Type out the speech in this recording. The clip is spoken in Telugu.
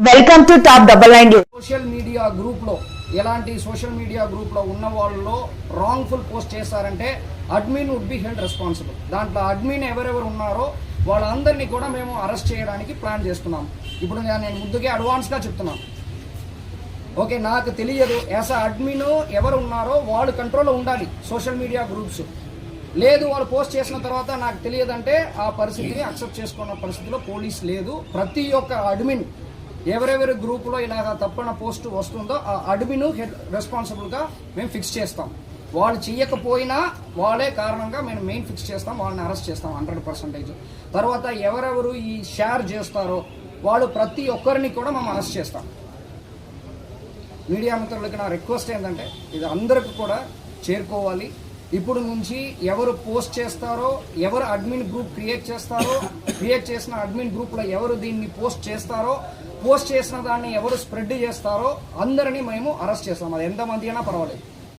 Welcome to top 99 news. Social media group లో ఎలాంటి సోషల్ మీడియా గ్రూప్ లో ఉన్న వాళ్ళలో రాంగ్ఫుల్ పోస్ట్ చేస్తారంటే admin would be held responsible. దాంట్లో అడ్మిన్ ఎవరెవరు ఉన్నారో వాళ్ళందరినీ కూడా మేము అరెస్ట్ చేయడానికి ప్లాన్ చేస్తున్నాం. ఇప్పుడు నేను ముందుగా అడ్వాన్స్గా చెప్తున్నాను. ఓకే, నాకు తెలియదు యాజ్ అడ్మిన్ ఎవరు ఉన్నారో వాళ్ళు కంట్రోల్లో ఉండాలి సోషల్ మీడియా గ్రూప్స్. లేదు వాళ్ళు పోస్ట్ చేసిన తర్వాత నాకు తెలియదంటే ఆ పరిస్థితిని అక్సెప్ట్ చేసుకున్న పరిస్థితిలో పోలీస్ లేదు. ప్రతి ఒక్క అడ్మిన్ ఎవరెవరి గ్రూపులో ఇలాగ తప్పన పోస్ట్ వస్తుందో ఆ అడ్మిన్ రెస్పాన్సిబుల్గా మేము ఫిక్స్ చేస్తాం. వాళ్ళు చేయకపోయినా వాళ్ళే కారణంగా మేము మెయిన్ ఫిక్స్ చేస్తాం, వాళ్ళని అరెస్ట్ చేస్తాం 100%. తర్వాత ఎవరెవరు ఈ షేర్ చేస్తారో వాళ్ళు ప్రతి ఒక్కరిని కూడా మేము అరెస్ట్ చేస్తాం. మీడియా మిత్రులకి నా రిక్వెస్ట్ ఏంటంటే ఇది అందరికి కూడా చేరుకోవాలి. ఇప్పుడు నుంచి ఎవరు పోస్ట్ చేస్తారో, ఎవరు అడ్మిన్ గ్రూప్ క్రియేట్ చేస్తారో, క్రియేట్ చేసిన అడ్మిన్ గ్రూప్లో ఎవరు దీన్ని పోస్ట్ చేస్తారో, పోస్ట్ చేసిన దాన్ని ఎవరు స్ప్రెడ్ చేస్తారో అందరినీ మేము అరెస్ట్ చేస్తాం. అది ఎంతమంది అయినా పర్వాలేదు.